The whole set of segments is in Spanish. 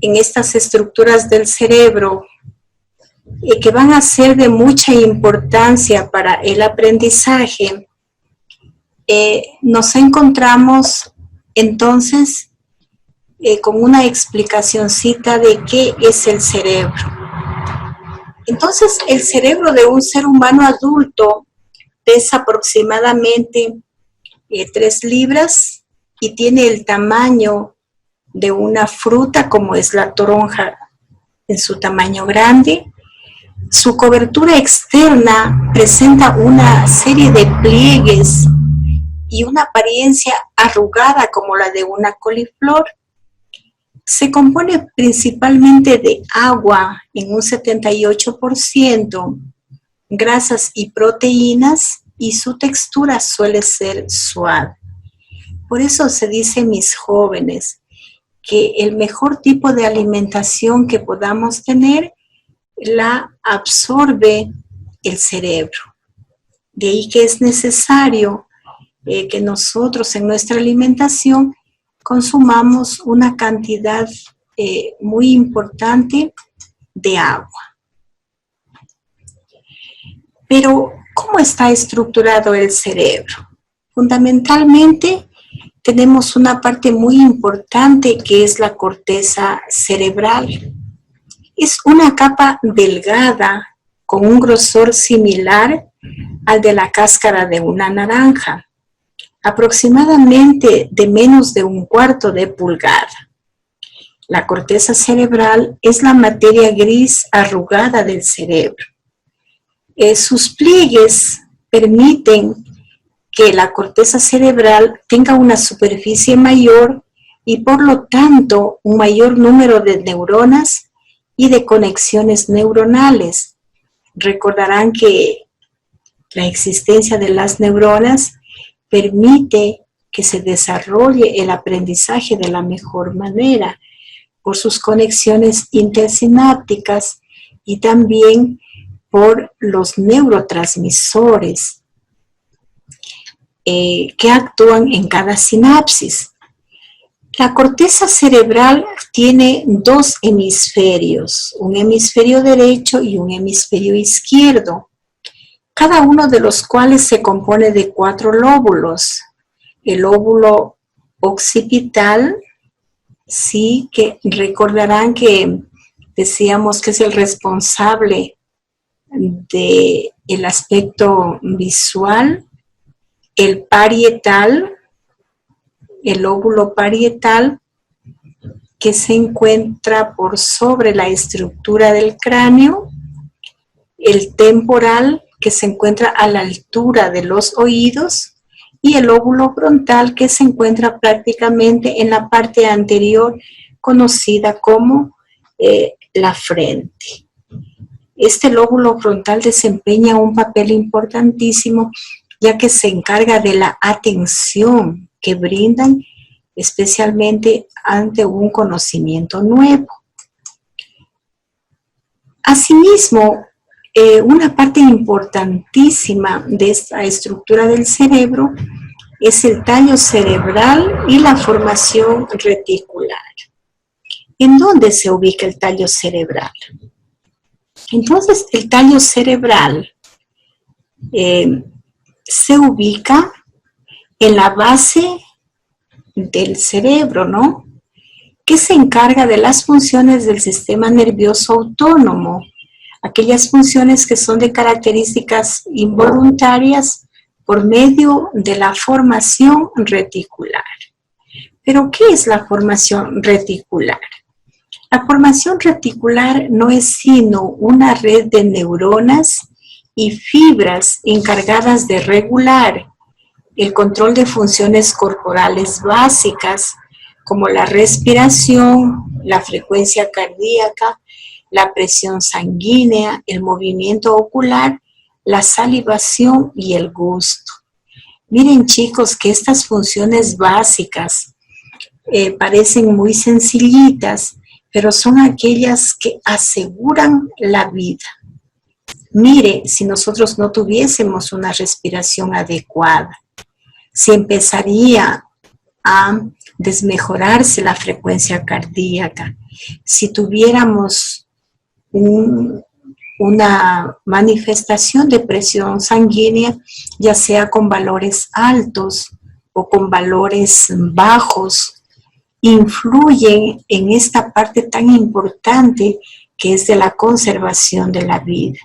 en estas estructuras del cerebro que van a ser de mucha importancia para el aprendizaje, nos encontramos entonces con una explicacioncita de qué es el cerebro. Entonces, el cerebro de un ser humano adulto pesa aproximadamente 3 libras y tiene el tamaño de una fruta, como es la toronja en su tamaño grande. Su cobertura externa presenta una serie de pliegues y una apariencia arrugada como la de una coliflor. Se compone principalmente de agua en un 78%, grasas y proteínas, y su textura suele ser suave. Por eso se dice, mis jóvenes, que el mejor tipo de alimentación que podamos tener la absorbe el cerebro. De ahí que es necesario que nosotros en nuestra alimentación consumamos una cantidad muy importante de agua. Pero, ¿cómo está estructurado el cerebro? Fundamentalmente, tenemos una parte muy importante que es la corteza cerebral. Es una capa delgada con un grosor similar al de la cáscara de una naranja, aproximadamente de menos de 1/4 de pulgada. La corteza cerebral es la materia gris arrugada del cerebro. Sus pliegues permiten que la corteza cerebral tenga una superficie mayor y por lo tanto un mayor número de neuronas y de conexiones neuronales. Recordarán que la existencia de las neuronas permite que se desarrolle el aprendizaje de la mejor manera por sus conexiones intersinápticas y también por los neurotransmisores que actúan en cada sinapsis. La corteza cerebral tiene 2 hemisferios, un hemisferio derecho y un hemisferio izquierdo, cada uno de los cuales se compone de 4 lóbulos. El lóbulo occipital, sí, que recordarán que decíamos que es el responsable del aspecto visual. El parietal, el lóbulo parietal, que se encuentra por sobre la estructura del cráneo. El temporal, que se encuentra a la altura de los oídos. Y el lóbulo frontal, que se encuentra prácticamente en la parte anterior, conocida como la frente. Este lóbulo frontal desempeña un papel importantísimo, ya que se encarga de la atención que brindan, especialmente ante un conocimiento nuevo. Asimismo, una parte importantísima de esta estructura del cerebro es el tallo cerebral y la formación reticular. ¿En dónde se ubica el tallo cerebral? Entonces, el tallo cerebral se ubica en la base del cerebro, ¿no? Que se encarga de las funciones del sistema nervioso autónomo, aquellas funciones que son de características involuntarias por medio de la formación reticular. ¿Pero qué es la formación reticular? La formación reticular no es sino una red de neuronas y fibras encargadas de regular el control de funciones corporales básicas como la respiración, la frecuencia cardíaca, la presión sanguínea, el movimiento ocular, la salivación y el gusto. Miren, chicos, que estas funciones básicas parecen muy sencillitas, pero son aquellas que aseguran la vida. Mire, si nosotros no tuviésemos una respiración adecuada, si empezaría a desmejorarse la frecuencia cardíaca. Si tuviéramos una manifestación de presión sanguínea, ya sea con valores altos o con valores bajos, influyen en esta parte tan importante que es de la conservación de la vida.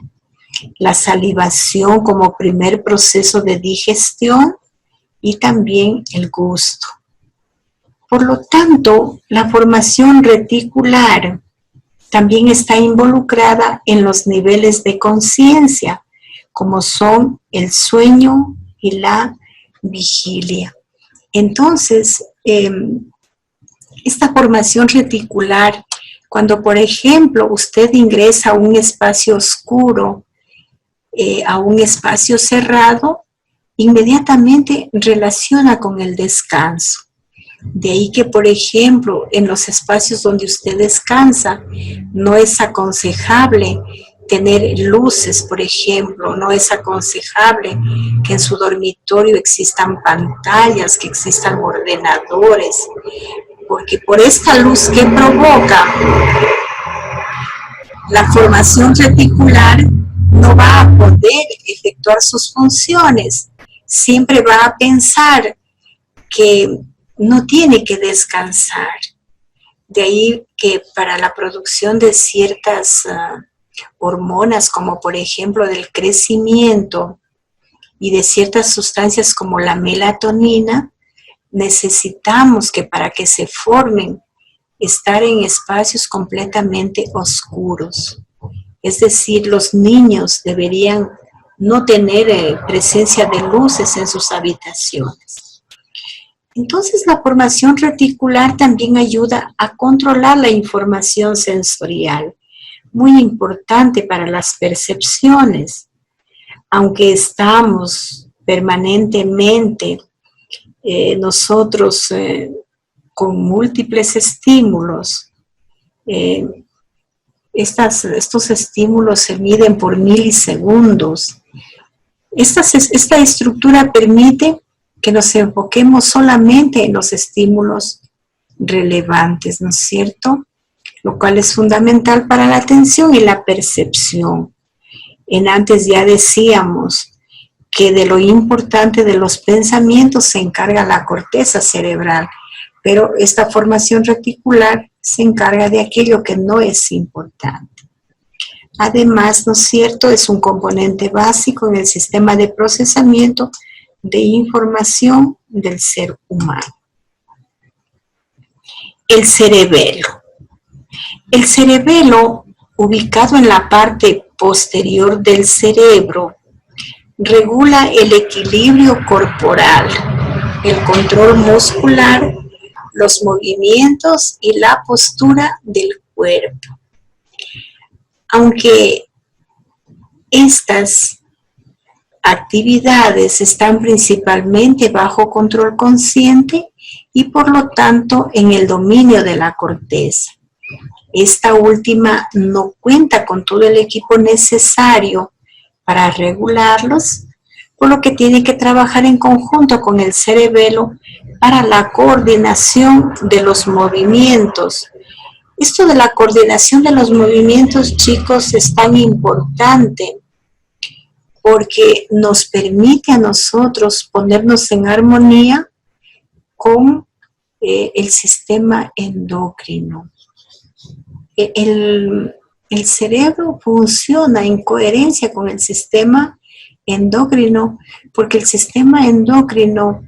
La salivación como primer proceso de digestión y también el gusto. Por lo tanto, la formación reticular también está involucrada en los niveles de conciencia, como son el sueño y la vigilia. Entonces, esta formación reticular, cuando por ejemplo usted ingresa a un espacio oscuro, a un espacio cerrado, inmediatamente relaciona con el descanso. De ahí que, por ejemplo, en los espacios donde usted descansa, no es aconsejable tener luces, por ejemplo, no es aconsejable que en su dormitorio existan pantallas, que existan ordenadores, porque por esta luz que provoca la formación reticular no va a poder efectuar sus funciones, siempre va a pensar que no tiene que descansar. De ahí que para la producción de ciertas hormonas, como por ejemplo del crecimiento y de ciertas sustancias como la melatonina, necesitamos que para que se formen, estar en espacios completamente oscuros. Es decir, los niños deberían no tener presencia de luces en sus habitaciones. Entonces, la formación reticular también ayuda a controlar la información sensorial, muy importante para las percepciones. Aunque estamos permanentemente nosotros con múltiples estímulos, estos estímulos se miden por milisegundos. Esta estructura permite que nos enfoquemos solamente en los estímulos relevantes, ¿no es cierto? Lo cual es fundamental para la atención y la percepción. Antes ya decíamos que de lo importante de los pensamientos se encarga la corteza cerebral, pero esta formación reticular se encarga de aquello que no es importante. Además, ¿no es cierto?, es un componente básico en el sistema de procesamiento de información del ser humano. El cerebelo. El cerebelo, ubicado en la parte posterior del cerebro, regula el equilibrio corporal, el control muscular, los movimientos y la postura del cuerpo. Aunque estas actividades están principalmente bajo control consciente y por lo tanto en el dominio de la corteza. Esta última no cuenta con todo el equipo necesario para regularlos, por lo que tiene que trabajar en conjunto con el cerebelo para la coordinación de los movimientos. Esto de la coordinación de los movimientos, chicos, es tan importante porque nos permite a nosotros ponernos en armonía con el sistema endocrino. El cerebro funciona en coherencia con el sistema endocrino porque el sistema endocrino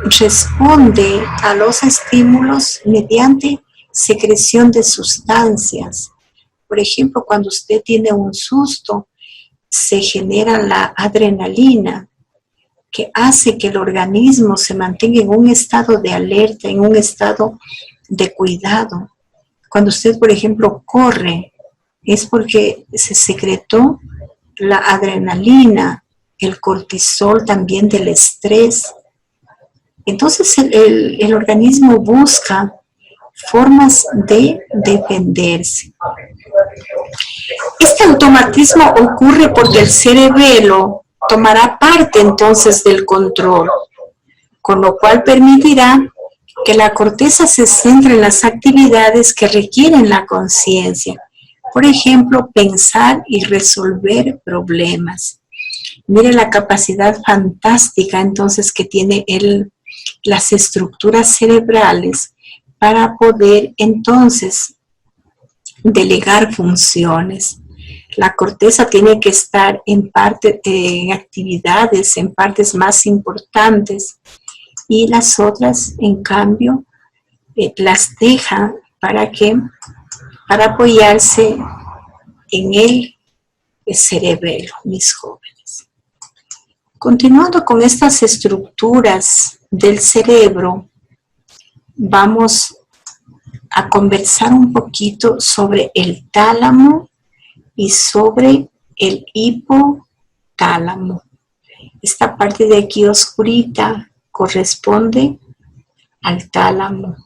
responde a los estímulos mediante secreción de sustancias. Por ejemplo, cuando usted tiene un susto, se genera la adrenalina, que hace que el organismo se mantenga en un estado de alerta, en un estado de cuidado. Cuando usted, por ejemplo, corre, es porque se secretó la adrenalina, el cortisol también del estrés. Entonces el organismo busca formas de defenderse. Este automatismo ocurre porque el cerebelo tomará parte entonces del control, con lo cual permitirá que la corteza se centra en las actividades que requieren la conciencia. Por ejemplo, pensar y resolver problemas. Mire la capacidad fantástica entonces que tiene las estructuras cerebrales para poder entonces delegar funciones. La corteza tiene que estar en actividades, en partes más importantes, y las otras, en cambio, las deja para apoyarse en el cerebelo, mis jóvenes. Continuando con estas estructuras del cerebro, vamos a conversar un poquito sobre el tálamo y sobre el hipotálamo. Esta parte de aquí oscurita corresponde al tálamo,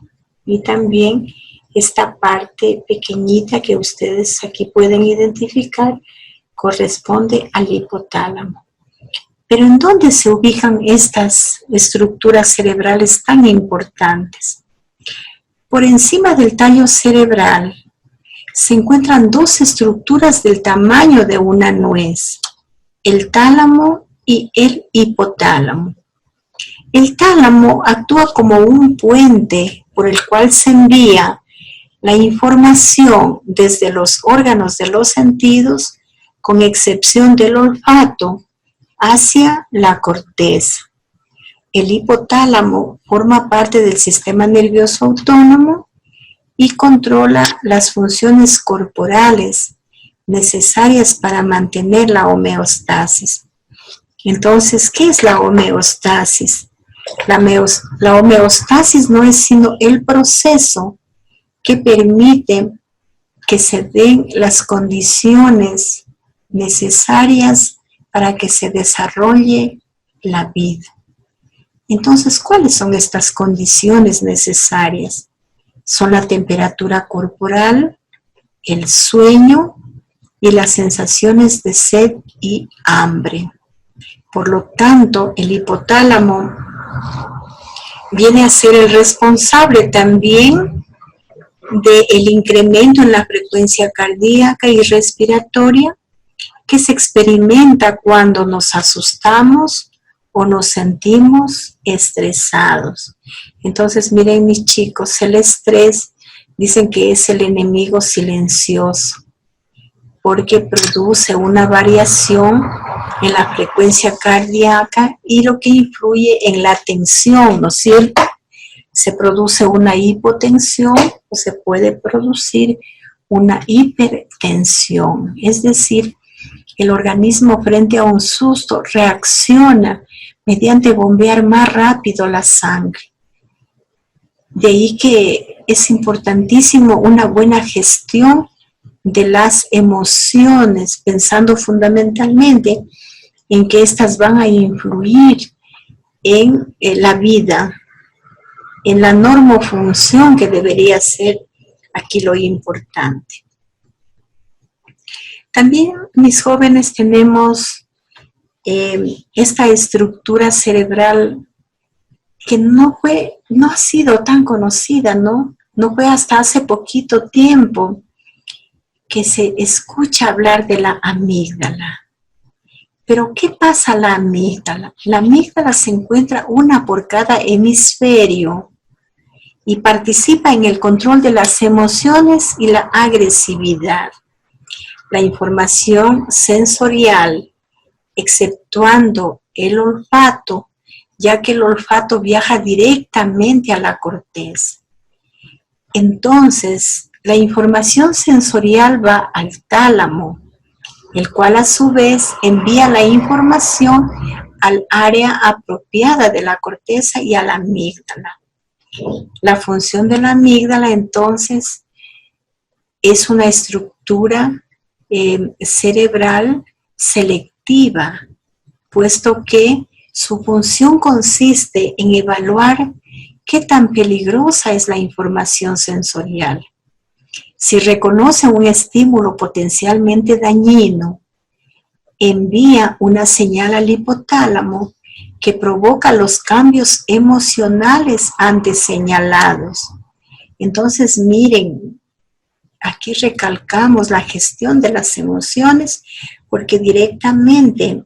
y también esta parte pequeñita que ustedes aquí pueden identificar corresponde al hipotálamo. Pero ¿en dónde se ubican estas estructuras cerebrales tan importantes? Por encima del tallo cerebral se encuentran dos estructuras del tamaño de una nuez, el tálamo y el hipotálamo. El tálamo actúa como un puente por el cual se envía la información desde los órganos de los sentidos, con excepción del olfato, hacia la corteza. El hipotálamo forma parte del sistema nervioso autónomo y controla las funciones corporales necesarias para mantener la homeostasis. Entonces, ¿qué es la homeostasis? La homeostasis no es sino el proceso que permite que se den las condiciones necesarias para que se desarrolle la vida. Entonces, ¿cuáles son estas condiciones necesarias? Son la temperatura corporal, el sueño y las sensaciones de sed y hambre. Por lo tanto, el hipotálamo viene a ser el responsable también del incremento en la frecuencia cardíaca y respiratoria que se experimenta cuando nos asustamos o nos sentimos estresados. Entonces, miren mis chicos, el estrés dicen que es el enemigo silencioso, porque produce una variación en la frecuencia cardíaca y lo que influye en la tensión, ¿no es cierto? Se produce una hipotensión o se puede producir una hipertensión, es decir, el organismo frente a un susto reacciona mediante bombear más rápido la sangre. De ahí que es importantísimo una buena gestión de las emociones, pensando fundamentalmente en que éstas van a influir en la vida, en la normofunción que debería ser aquí lo importante. También, mis jóvenes, tenemos esta estructura cerebral que no ha sido tan conocida, ¿no? No fue hasta hace poquito tiempo que se escucha hablar de la amígdala. Pero, ¿qué pasa a la amígdala? La amígdala se encuentra una por cada hemisferio y participa en el control de las emociones y la agresividad. La información sensorial, exceptuando el olfato, ya que el olfato viaja directamente a la corteza. Entonces, la información sensorial va al tálamo, el cual a su vez envía la información al área apropiada de la corteza y a la amígdala. La función de la amígdala, entonces, es una estructura cerebral selectiva, puesto que su función consiste en evaluar qué tan peligrosa es la información sensorial. Si reconoce un estímulo potencialmente dañino, envía una señal al hipotálamo que provoca los cambios emocionales antes señalados. Entonces, miren, aquí recalcamos la gestión de las emociones porque directamente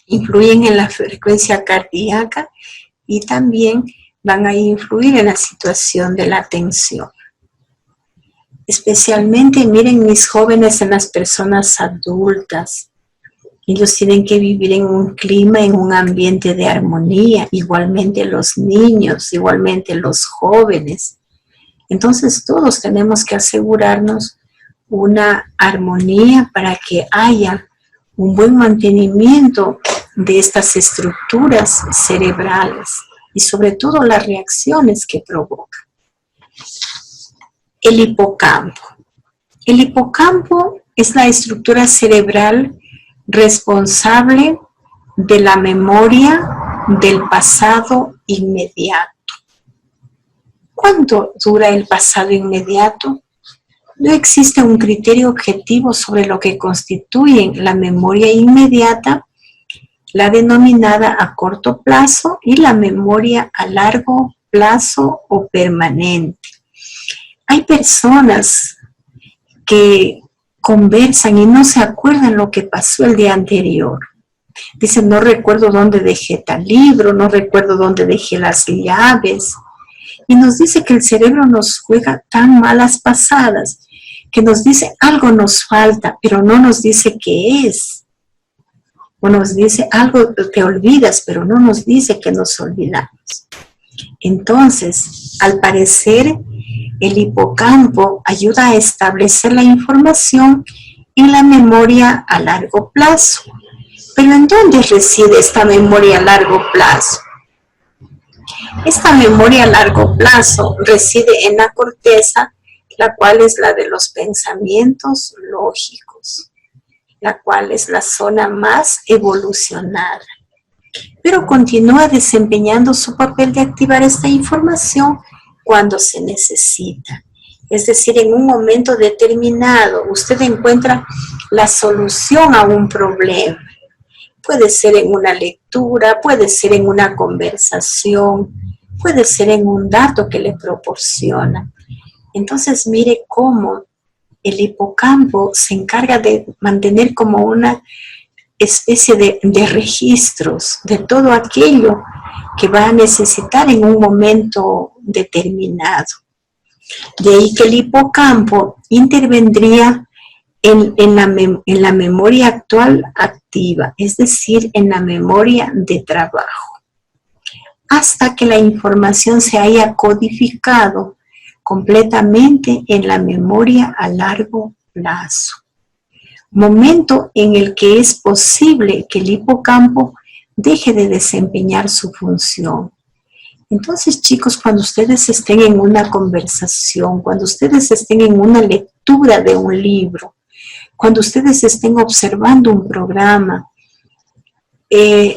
influyen en la frecuencia cardíaca y también van a influir en la situación de la atención. Especialmente, miren mis jóvenes, en las personas adultas. Ellos tienen que vivir en un clima, en un ambiente de armonía, igualmente los niños, igualmente los jóvenes. Entonces todos tenemos que asegurarnos una armonía para que haya un buen mantenimiento de estas estructuras cerebrales y sobre todo las reacciones que provocan. El hipocampo. El hipocampo es la estructura cerebral responsable de la memoria del pasado inmediato. ¿Cuánto dura el pasado inmediato? No existe un criterio objetivo sobre lo que constituyen la memoria inmediata, la denominada a corto plazo y la memoria a largo plazo o permanente. Hay personas que conversan y no se acuerdan lo que pasó el día anterior. Dicen, no recuerdo dónde dejé tal libro, no recuerdo dónde dejé las llaves. Y nos dice que el cerebro nos juega tan malas pasadas, que nos dice algo nos falta, pero no nos dice qué es. O nos dice algo te olvidas, pero no nos dice que nos olvidamos. Entonces, al parecer, el hipocampo ayuda a establecer la información en la memoria a largo plazo. Pero ¿en dónde reside esta memoria a largo plazo? Esta memoria a largo plazo reside en la corteza, la cual es la de los pensamientos lógicos, la cual es la zona más evolucionada. Pero continúa desempeñando su papel de activar esta información cuando se necesita. Es decir, en un momento determinado, usted encuentra la solución a un problema. Puede ser en una lectura, puede ser en una conversación, puede ser en un dato que le proporciona. Entonces, mire cómo el hipocampo se encarga de mantener como una especie de registros de todo aquello que va a necesitar en un momento determinado. De ahí que el hipocampo intervendría en la memoria actual activa, es decir, en la memoria de trabajo, hasta que la información se haya codificado completamente en la memoria a largo plazo. Momento en el que es posible que el hipocampo deje de desempeñar su función. Entonces, chicos, cuando ustedes estén en una conversación, cuando ustedes estén en una lectura de un libro, cuando ustedes estén observando un programa,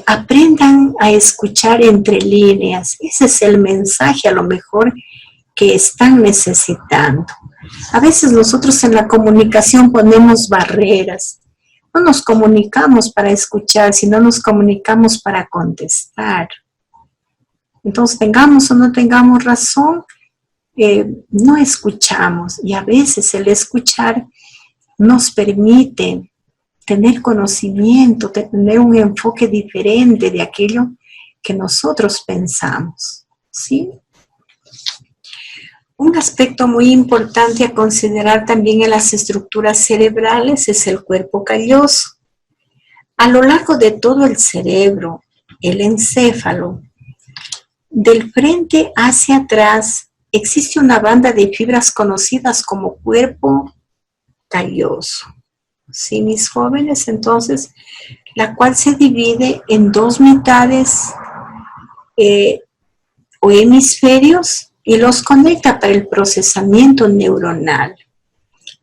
aprendan a escuchar entre líneas. Ese es el mensaje a lo mejor que están necesitando. A veces nosotros en la comunicación ponemos barreras. No nos comunicamos para escuchar, sino nos comunicamos para contestar. Entonces, tengamos o no tengamos razón, no escuchamos. Y a veces el escuchar nos permite tener conocimiento, tener un enfoque diferente de aquello que nosotros pensamos, ¿sí? Un aspecto muy importante a considerar también en las estructuras cerebrales es el cuerpo calloso. A lo largo de todo el cerebro, el encéfalo, del frente hacia atrás, existe una banda de fibras conocidas como cuerpo calloso. ¿Sí, mis jóvenes? Entonces, la cual se divide en dos mitades o hemisferios y los conecta para el procesamiento neuronal.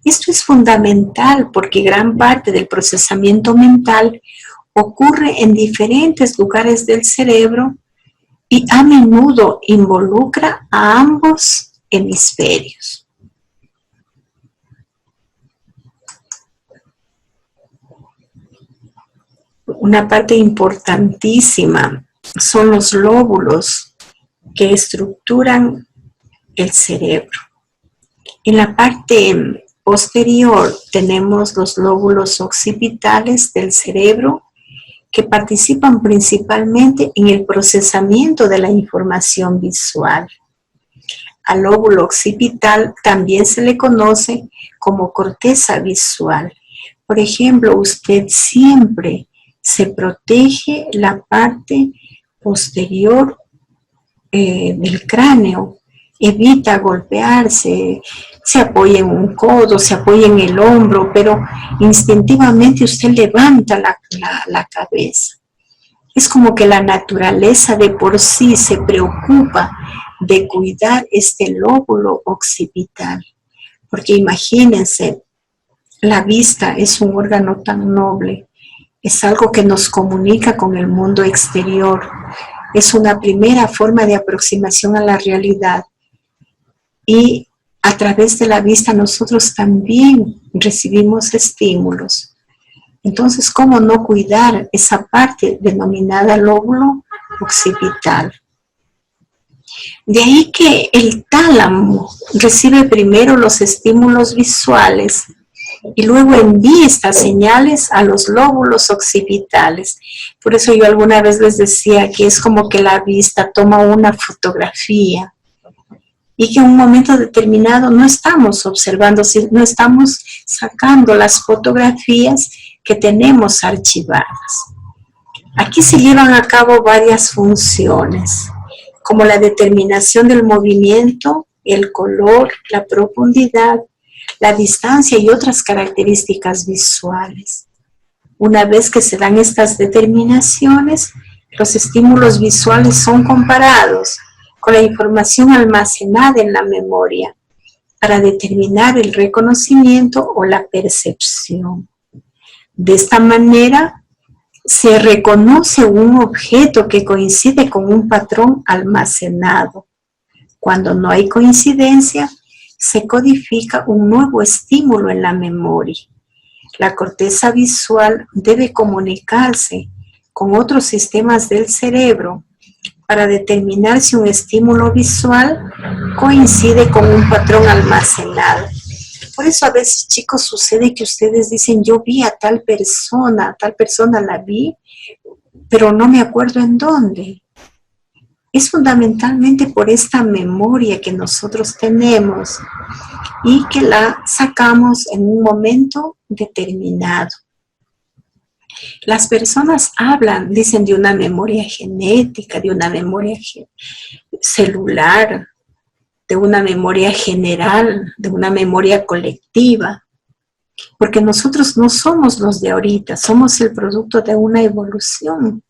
Esto es fundamental porque gran parte del procesamiento mental ocurre en diferentes lugares del cerebro y a menudo involucra a ambos hemisferios. Una parte importantísima son los lóbulos que estructuran el cerebro. En la parte posterior tenemos los lóbulos occipitales del cerebro que participan principalmente en el procesamiento de la información visual. Al lóbulo occipital también se le conoce como corteza visual. Por ejemplo, usted siempre se protege la parte posterior del cráneo, evita golpearse, se apoya en un codo, se apoya en el hombro, pero instintivamente usted levanta la cabeza. Es como que la naturaleza de por sí se preocupa de cuidar este lóbulo occipital, porque imagínense, la vista es un órgano tan noble, es algo que nos comunica con el mundo exterior, es una primera forma de aproximación a la realidad y a través de la vista nosotros también recibimos estímulos. Entonces, ¿cómo no cuidar esa parte denominada lóbulo occipital? De ahí que el tálamo recibe primero los estímulos visuales y luego envía estas señales a los lóbulos occipitales. Por eso yo alguna vez les decía que es como que la vista toma una fotografía y que en un momento determinado no estamos observando, no estamos sacando las fotografías que tenemos archivadas. Aquí se llevan a cabo varias funciones, como la determinación del movimiento, el color, la profundidad, la distancia y otras características visuales. Una vez que se dan estas determinaciones, los estímulos visuales son comparados con la información almacenada en la memoria para determinar el reconocimiento o la percepción. De esta manera, se reconoce un objeto que coincide con un patrón almacenado. Cuando no hay coincidencia, se codifica un nuevo estímulo en la memoria. La corteza visual debe comunicarse con otros sistemas del cerebro para determinar si un estímulo visual coincide con un patrón almacenado. Por eso a veces, chicos, sucede que ustedes dicen, yo vi a tal persona la vi, pero no me acuerdo en dónde. Es fundamentalmente por esta memoria que nosotros tenemos y que la sacamos en un momento determinado. Las personas hablan, dicen de una memoria genética, de una memoria celular, de una memoria general, de una memoria colectiva, porque nosotros no somos los de ahorita, somos el producto de una evolución.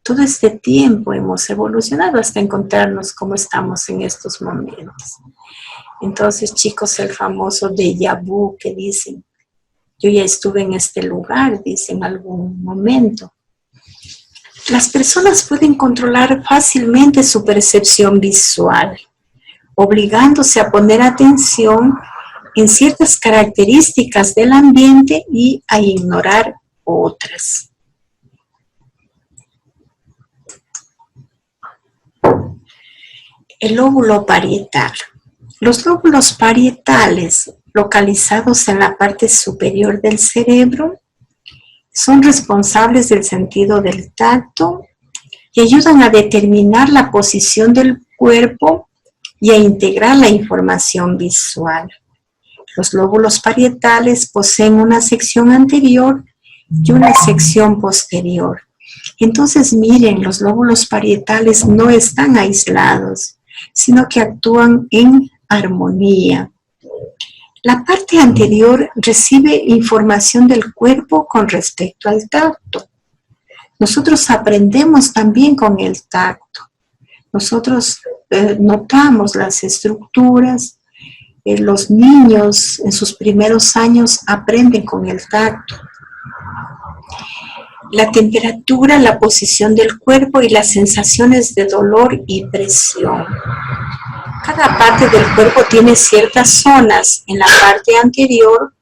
Todo este tiempo hemos evolucionado hasta encontrarnos como estamos en estos momentos. Entonces, chicos, el famoso déjà vu que dicen, yo ya estuve en este lugar, dicen en algún momento. Las personas pueden controlar fácilmente su percepción visual, obligándose a poner atención en ciertas características del ambiente y a ignorar otras. El lóbulo parietal. Los lóbulos parietales, localizados en la parte superior del cerebro, son responsables del sentido del tacto y ayudan a determinar la posición del cuerpo y a integrar la información visual. Los lóbulos parietales poseen una sección anterior y una sección posterior. Entonces, miren, los lóbulos parietales no están aislados, sino que actúan en armonía. La parte anterior recibe información del cuerpo con respecto al tacto. Nosotros aprendemos también con el tacto. Nosotros notamos las estructuras. Los niños en sus primeros años aprenden con el tacto. La temperatura, la posición del cuerpo y las sensaciones de dolor y presión. Cada parte del cuerpo tiene ciertas zonas en la parte anterior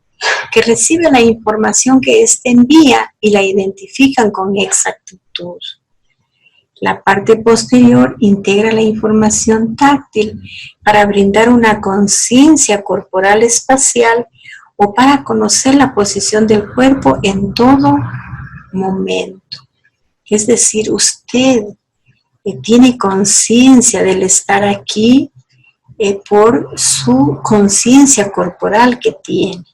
que recibe la información que éste envía y la identifican con exactitud. La parte posterior integra la información táctil para brindar una conciencia corporal espacial o para conocer la posición del cuerpo en todo momento. Es decir, usted tiene conciencia del estar aquí por su conciencia corporal que tiene.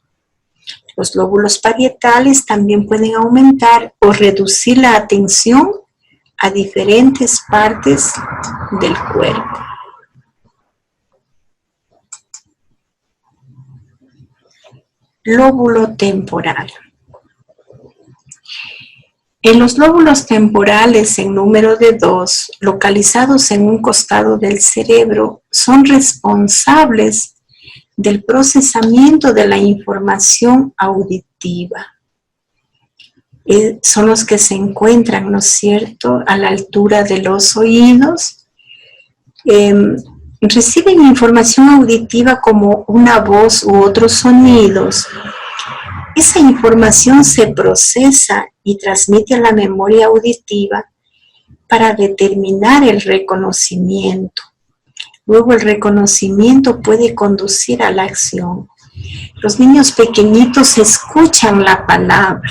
Los lóbulos parietales también pueden aumentar o reducir la atención a diferentes partes del cuerpo. Lóbulo temporal. En los lóbulos temporales en número de 2, localizados en un costado del cerebro, son responsables del procesamiento de la información auditiva. Son los que se encuentran, ¿no es cierto?, a la altura de los oídos. Reciben información auditiva como una voz u otros sonidos. Esa información se procesa y transmite a la memoria auditiva para determinar el reconocimiento. Luego el reconocimiento puede conducir a la acción. Los niños pequeñitos escuchan la palabra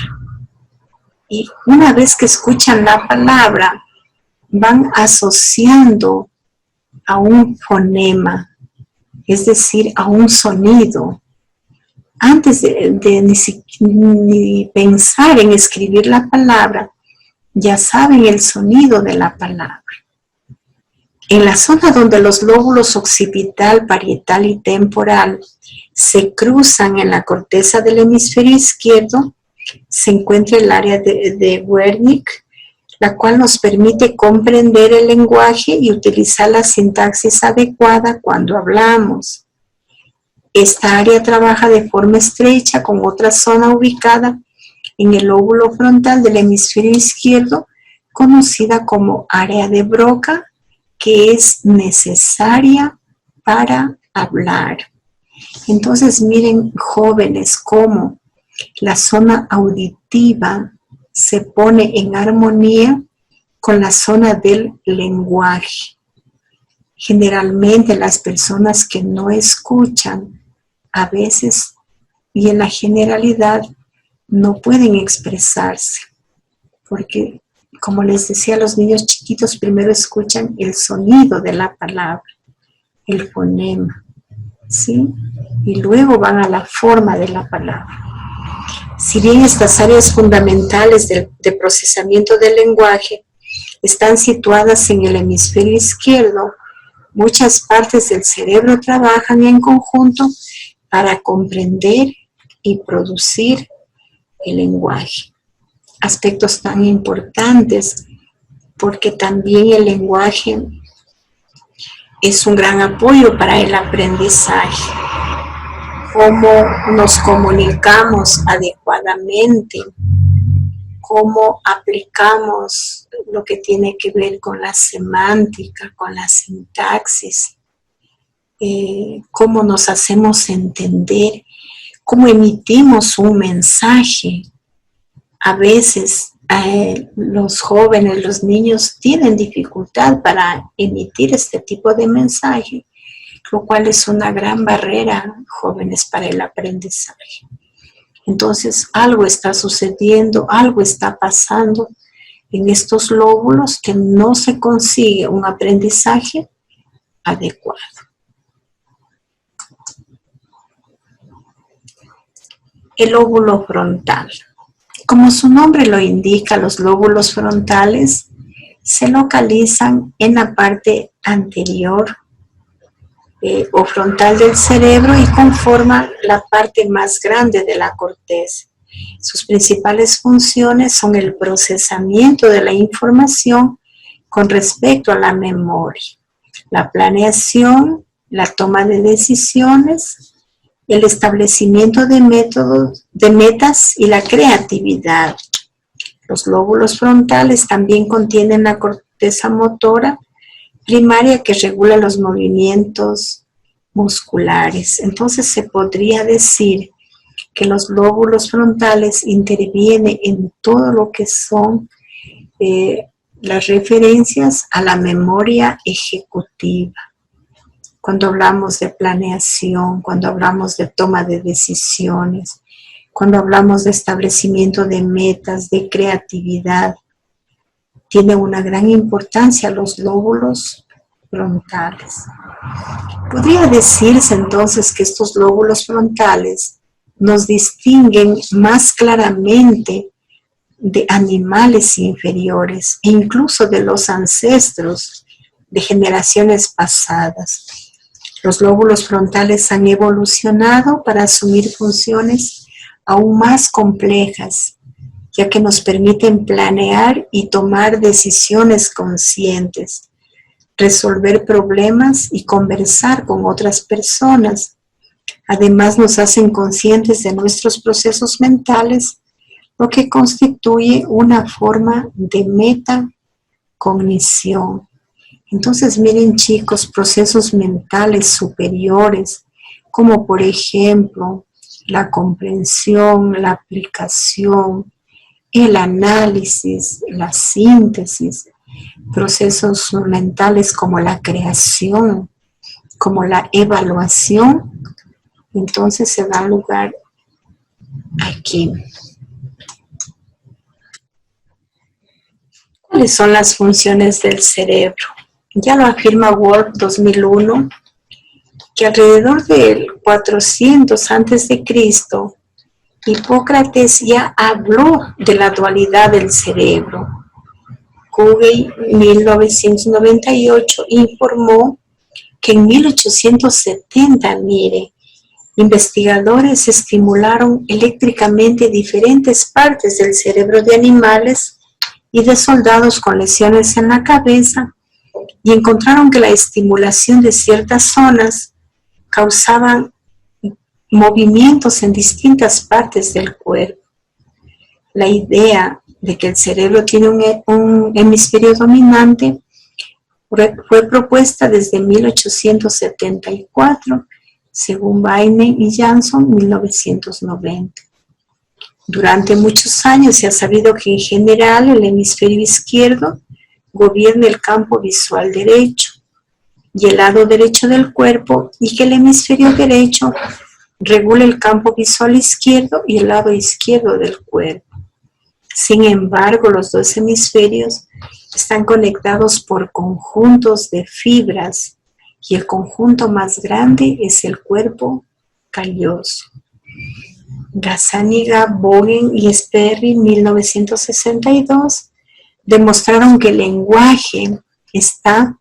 y una vez que escuchan la palabra van asociando a un fonema, es decir, a un sonido. Antes de ni pensar en escribir la palabra, ya saben el sonido de la palabra. En la zona donde los lóbulos occipital, parietal y temporal se cruzan en la corteza del hemisferio izquierdo, se encuentra el área de Wernicke, la cual nos permite comprender el lenguaje y utilizar la sintaxis adecuada cuando hablamos. Esta área trabaja de forma estrecha con otra zona ubicada en el lóbulo frontal del hemisferio izquierdo, conocida como área de Broca, que es necesaria para hablar. Entonces miren, jóvenes, cómo la zona auditiva se pone en armonía con la zona del lenguaje. Generalmente las personas que no escuchan, a veces y en la generalidad, no pueden expresarse, porque como les decía, los niños chiquitos primero escuchan el sonido de la palabra, el fonema, ¿sí? Y luego van a la forma de la palabra. Si bien estas áreas fundamentales de procesamiento del lenguaje están situadas en el hemisferio izquierdo, muchas partes del cerebro trabajan en conjunto para comprender y producir el lenguaje. Aspectos tan importantes porque también el lenguaje es un gran apoyo para el aprendizaje. Cómo nos comunicamos adecuadamente, cómo aplicamos lo que tiene que ver con la semántica, con la sintaxis, cómo nos hacemos entender, cómo emitimos un mensaje. A veces los jóvenes, los niños tienen dificultad para emitir este tipo de mensaje, lo cual es una gran barrera, jóvenes, para el aprendizaje. Entonces, algo está sucediendo, algo está pasando en estos lóbulos que no se consigue un aprendizaje adecuado. El lóbulo frontal. Como su nombre lo indica, los lóbulos frontales se localizan en la parte anterior o frontal del cerebro y conforman la parte más grande de la corteza. Sus principales funciones son el procesamiento de la información con respecto a la memoria, la planeación, la toma de decisiones, el establecimiento de métodos, de metas y la creatividad. Los lóbulos frontales también contienen la corteza motora primaria que regula los movimientos musculares. Entonces se podría decir que los lóbulos frontales intervienen en todo lo que son las referencias a la memoria ejecutiva. Cuando hablamos de planeación, cuando hablamos de toma de decisiones, cuando hablamos de establecimiento de metas, de creatividad, tiene una gran importancia los lóbulos frontales. Podría decirse entonces que estos lóbulos frontales nos distinguen más claramente de animales inferiores e incluso de los ancestros de generaciones pasadas. Los lóbulos frontales han evolucionado para asumir funciones aún más complejas, ya que nos permiten planear y tomar decisiones conscientes, resolver problemas y conversar con otras personas. Además, nos hacen conscientes de nuestros procesos mentales, lo que constituye una forma de metacognición. Entonces, miren chicos, procesos mentales superiores, como por ejemplo, la comprensión, la aplicación, el análisis, la síntesis, procesos mentales como la creación, como la evaluación, entonces se da lugar aquí. ¿Cuáles son las funciones del cerebro? Ya lo afirma Wolff 2001, que alrededor del 400 a.C., Hipócrates ya habló de la dualidad del cerebro. Culley, 1998, informó que en 1870, mire, investigadores estimularon eléctricamente diferentes partes del cerebro de animales y de soldados con lesiones en la cabeza y encontraron que la estimulación de ciertas zonas causaban movimientos en distintas partes del cuerpo. La idea de que el cerebro tiene un hemisferio dominante fue propuesta desde 1874, según Baine y Jansson, 1990. Durante muchos años se ha sabido que en general el hemisferio izquierdo gobierna el campo visual derecho y el lado derecho del cuerpo, y que el hemisferio derecho regula el campo visual izquierdo y el lado izquierdo del cuerpo. Sin embargo, los dos hemisferios están conectados por conjuntos de fibras y el conjunto más grande es el cuerpo calloso. Gazzaniga, Bogen y Sperry, 1962, demostraron que el lenguaje está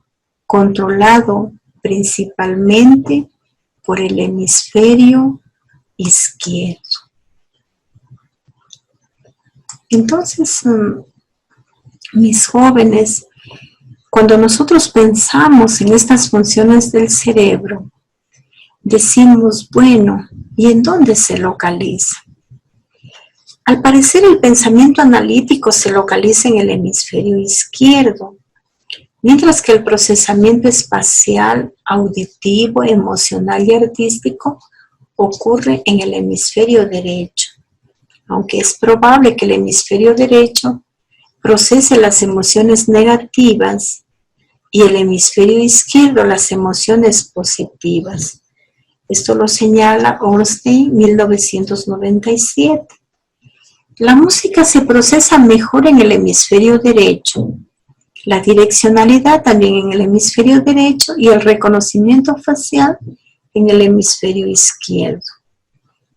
controlado principalmente por el hemisferio izquierdo. Entonces, mis jóvenes, cuando nosotros pensamos en estas funciones del cerebro, decimos, bueno, ¿y en dónde se localiza? Al parecer, el pensamiento analítico se localiza en el hemisferio izquierdo, mientras que el procesamiento espacial, auditivo, emocional y artístico ocurre en el hemisferio derecho, aunque es probable que el hemisferio derecho procese las emociones negativas y el hemisferio izquierdo las emociones positivas. Esto lo señala Ornstein, 1997. La música se procesa mejor en el hemisferio derecho, la direccionalidad también en el hemisferio derecho y el reconocimiento facial en el hemisferio izquierdo.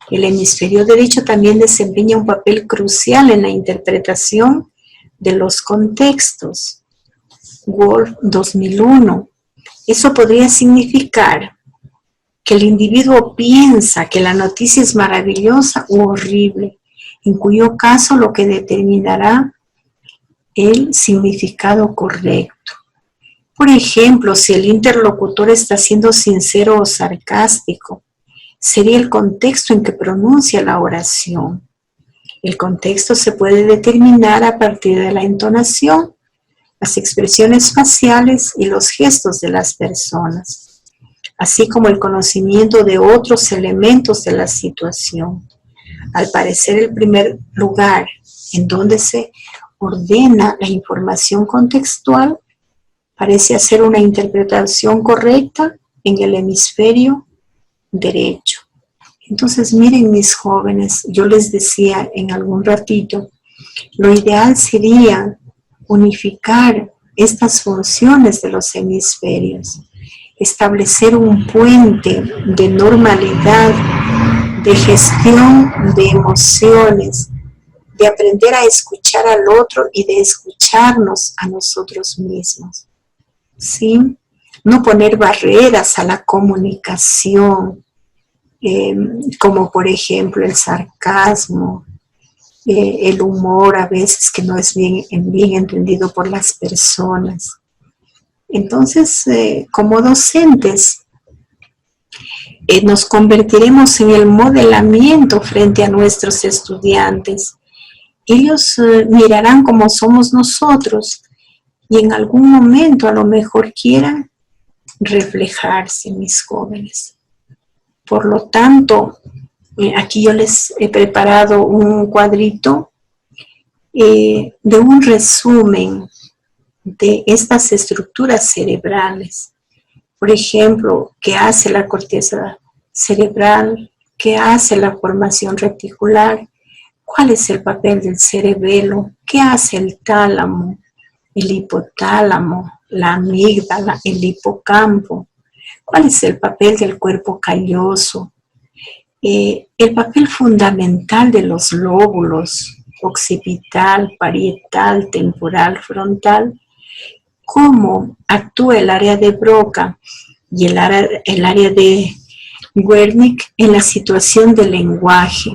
El hemisferio derecho también desempeña un papel crucial en la interpretación de los contextos. Wolff, 2001. Eso podría significar que el individuo piensa que la noticia es maravillosa u horrible, en cuyo caso lo que determinará el significado correcto. Por ejemplo, si el interlocutor está siendo sincero o sarcástico, sería el contexto en que pronuncia la oración. El contexto se puede determinar a partir de la entonación, las expresiones faciales y los gestos de las personas, así como el conocimiento de otros elementos de la situación. Al parecer, el primer lugar en donde se ordena la información contextual parece hacer una interpretación correcta en el hemisferio derecho. Entonces, miren, mis jóvenes, yo les decía en algún ratito, lo ideal sería unificar estas funciones de los hemisferios, establecer un puente de normalidad, de gestión de emociones, de aprender a escuchar al otro y de escucharnos a nosotros mismos, ¿sí? No poner barreras a la comunicación, como por ejemplo el sarcasmo, el humor a veces que no es bien entendido por las personas. Entonces, como docentes, nos convertiremos en el modelamiento frente a nuestros estudiantes. Ellos mirarán cómo somos nosotros y en algún momento a lo mejor quieran reflejarse, mis jóvenes. Por lo tanto, aquí yo les he preparado un cuadrito de un resumen de estas estructuras cerebrales. Por ejemplo, ¿qué hace la corteza cerebral? ¿Qué hace la formación reticular? ¿Cuál es el papel del cerebelo? ¿Qué hace el tálamo, el hipotálamo, la amígdala, el hipocampo? ¿Cuál es el papel del cuerpo calloso? El papel fundamental de los lóbulos, occipital, parietal, temporal, frontal. Cómo actúa el área de Broca y el área de Wernicke en la situación del lenguaje.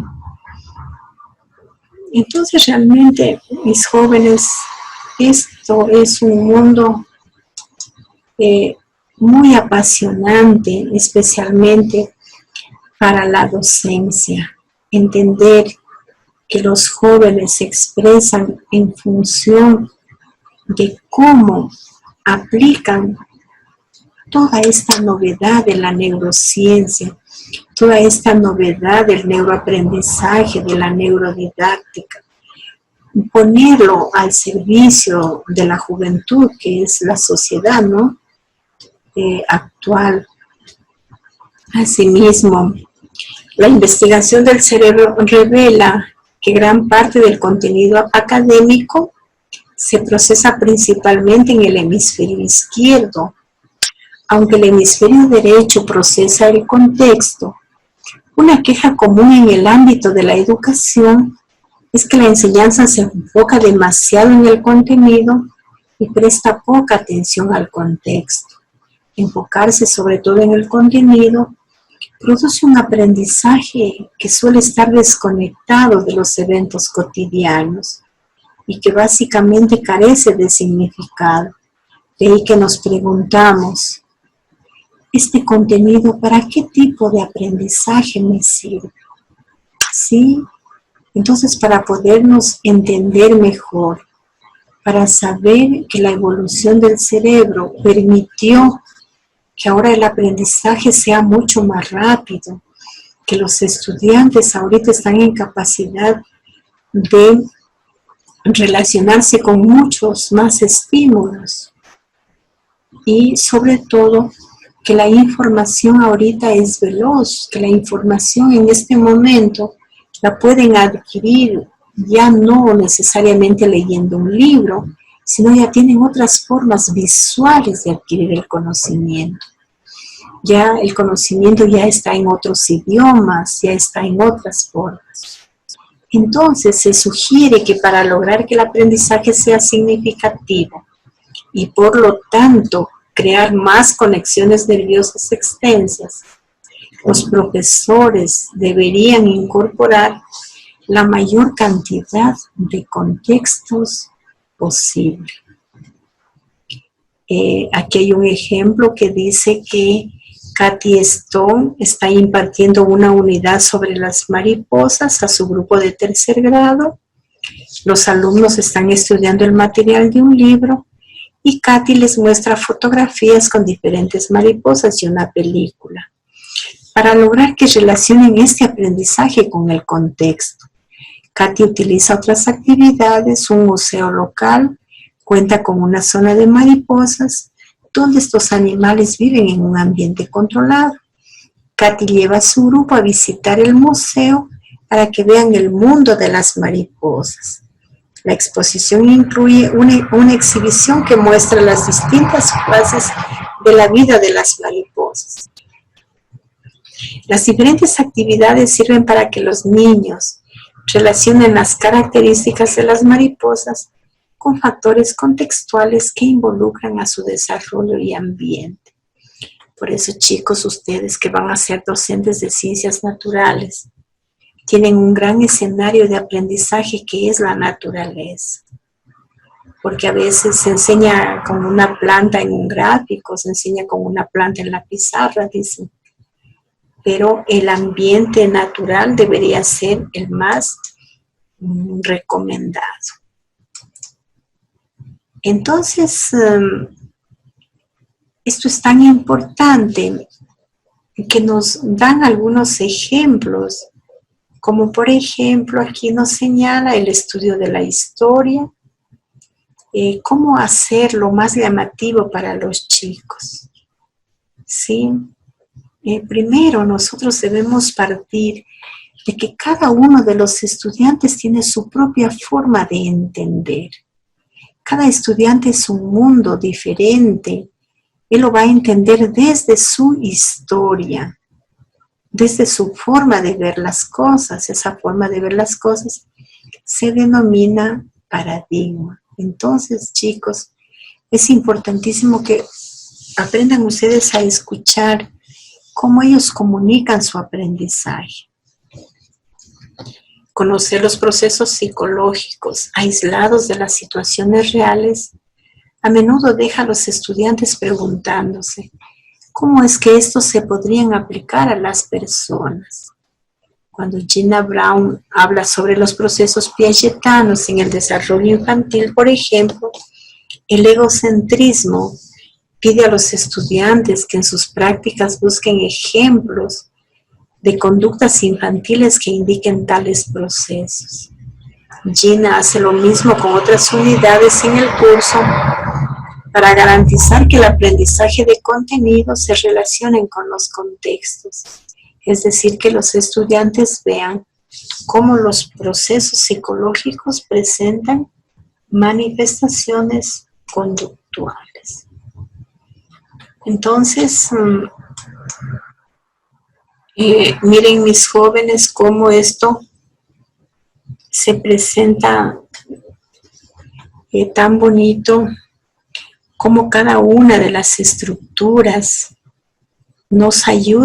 Entonces, realmente, mis jóvenes, esto es un mundo muy apasionante, especialmente para la docencia. Entender que los jóvenes se expresan en función de cómo aplican toda esta novedad de la neurociencia, toda esta novedad del neuroaprendizaje, de la neurodidáctica, ponerlo al servicio de la juventud, que es la sociedad, ¿no? Actual. Asimismo, la investigación del cerebro revela que gran parte del contenido académico se procesa principalmente en el hemisferio izquierdo, aunque el hemisferio derecho procesa el contexto. Una queja común en el ámbito de la educación es que la enseñanza se enfoca demasiado en el contenido y presta poca atención al contexto. Enfocarse sobre todo en el contenido produce un aprendizaje que suele estar desconectado de los eventos cotidianos y que básicamente carece de significado. De ahí que nos preguntamos, ¿este contenido para qué tipo de aprendizaje me sirve? ¿Sí? Entonces, para podernos entender mejor, para saber que la evolución del cerebro permitió que ahora el aprendizaje sea mucho más rápido, que los estudiantes ahorita están en capacidad de relacionarse con muchos más estímulos y sobre todo que la información ahorita es veloz, que la información en este momento la pueden adquirir ya no necesariamente leyendo un libro, sino ya tienen otras formas visuales de adquirir el conocimiento. Ya el conocimiento ya está en otros idiomas, ya está en otras formas. Entonces se sugiere que para lograr que el aprendizaje sea significativo y por lo tanto crear más conexiones nerviosas extensas, los profesores deberían incorporar la mayor cantidad de contextos posible. Aquí hay un ejemplo que dice que Cathy Stone está impartiendo una unidad sobre las mariposas a su grupo de tercer grado. Los alumnos están estudiando el material de un libro y Cathy les muestra fotografías con diferentes mariposas y una película. para lograr que relacionen este aprendizaje con el contexto. Katy utiliza otras actividades, un museo local, cuenta con una zona de mariposas, donde estos animales viven en un ambiente controlado. Katy lleva a su grupo a visitar el museo para que vean el mundo de las mariposas. La exposición incluye una exhibición que muestra las distintas fases de la vida de las mariposas. Las diferentes actividades sirven para que los niños relacionen las características de las mariposas con factores contextuales que involucran a su desarrollo y ambiente. Por eso, chicos, ustedes que van a ser docentes de ciencias naturales, tienen un gran escenario de aprendizaje que es la naturaleza. Porque a veces se enseña con una planta en un gráfico, se enseña con una planta en la pizarra, dicen. Pero el ambiente natural debería ser el más recomendado. Entonces, esto es tan importante que nos dan algunos ejemplos, como por ejemplo aquí nos señala el estudio de la historia, cómo hacerlo más llamativo para los chicos. ¿Sí? Primero, nosotros debemos partir de que cada uno de los estudiantes tiene su propia forma de entender. Cada estudiante es un mundo diferente. Él lo va a entender desde su historia, desde su forma de ver las cosas. Esa forma de ver las cosas se denomina paradigma. Entonces, chicos, es importantísimo que aprendan ustedes a escuchar cómo ellos comunican su aprendizaje. Conocer los procesos psicológicos aislados de las situaciones reales a menudo deja a los estudiantes preguntándose cómo es que estos se podrían aplicar a las personas. Cuando Gina Brown habla sobre los procesos piagetanos en el desarrollo infantil, por ejemplo, el egocentrismo pide a los estudiantes que en sus prácticas busquen ejemplos de conductas infantiles que indiquen tales procesos. Gina hace lo mismo con otras unidades en el curso para garantizar que el aprendizaje de contenido se relacione con los contextos, es decir, que los estudiantes vean cómo los procesos psicológicos presentan manifestaciones conductuales. Entonces, miren mis jóvenes cómo esto se presenta tan bonito, cómo cada una de las estructuras nos ayuda